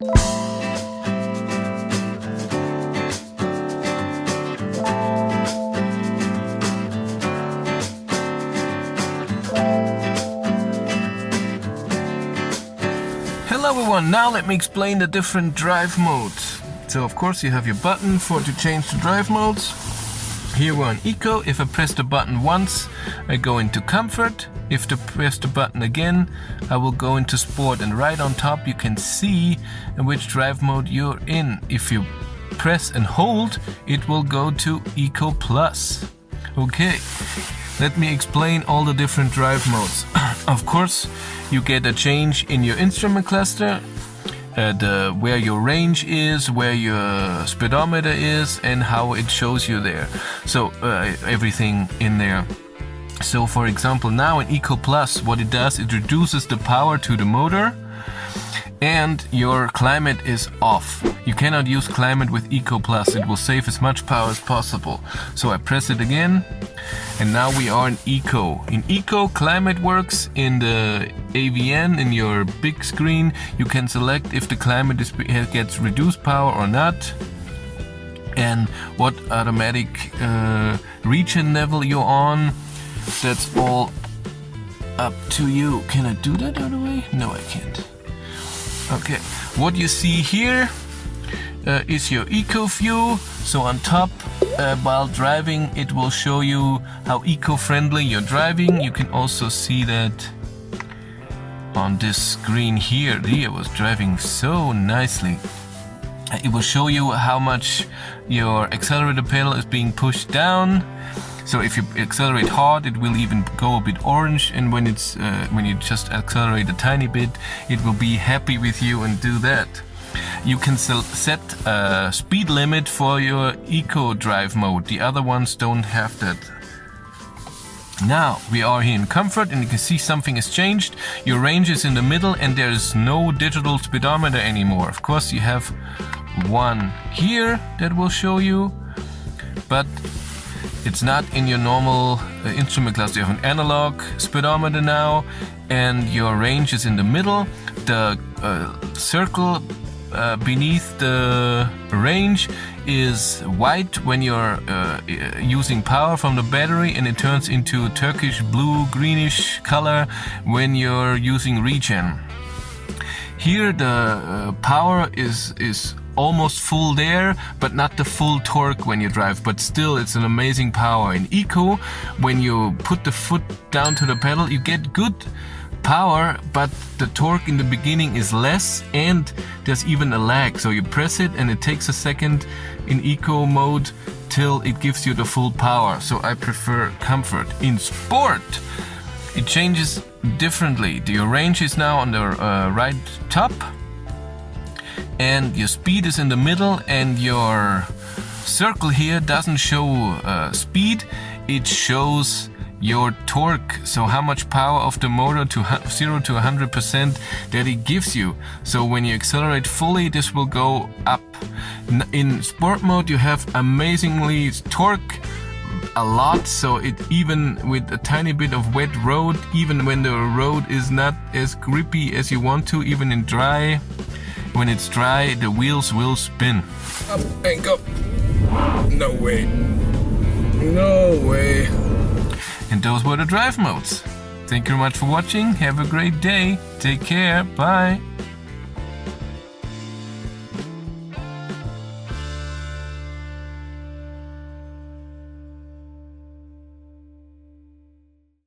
Hello everyone, now let me explain the different drive modes. So of course you have your button to change the drive modes. Here we're on Eco. If I press the button once, I go into Comfort. If I press the button again, I will go into Sport, and right on top you can see in which drive mode you're in. If you press and hold, it will go to Eco Plus. Okay, let me explain all the different drive modes. Of course, you get a change in your instrument cluster, where your range is, where your speedometer is, and how it shows you there. So everything in there. So for example, now in Eco Plus, what it does, it reduces the power to the motor, and your climate is off. You cannot use climate with Eco Plus. It will save as much power as possible. So I press it again, and now we are in Eco. In Eco, climate works. In the AVN, in your big screen, you can select if the climate gets reduced power or not, and what automatic region level you're on. That's all up to you. Can I do that out of the way? No, I can't. Okay, what you see here is your Eco view. So on top, while driving, it will show you how eco-friendly you're driving. You can also see that on this screen here. Ria was driving so nicely. It will show you how much your accelerator pedal is being pushed down. So if you accelerate hard, it will even go a bit orange, and when you just accelerate a tiny bit, it will be happy with you and do that. You can set a speed limit for your Eco drive mode. The other ones don't have that. Now we are here in Comfort, and you can see something has changed. Your range is in the middle, and there is no digital speedometer anymore. Of course, you have one here that will show you, but it's not in your normal instrument cluster. You have an analog speedometer now, and your range is in the middle. The circle beneath the range is white when you're using power from the battery, and it turns into Turkish blue greenish color when you're using regen. Here the power is almost full there, but not the full torque when you drive, but still it's an amazing power. In Eco, when you put the foot down to the pedal, you get good power, but the torque in the beginning is less, and there's even a lag. So you press it and it takes a second in Eco mode till it gives you the full power. So I prefer Comfort. In Sport, it changes differently. Your range is now on the right top, and your speed is in the middle, and your circle here doesn't show speed, it shows your torque, so how much power of the motor to 0 to 100% that it gives you. So when you accelerate fully, this will go up. In Sport mode, you have amazingly torque a lot, so it even with a tiny bit of wet road, even when the road is not as grippy as you want to, even in dry, when it's dry, the wheels will spin. Up and go. No way. No way. And those were the drive modes. Thank you very much for watching. Have a great day. Take care. Bye.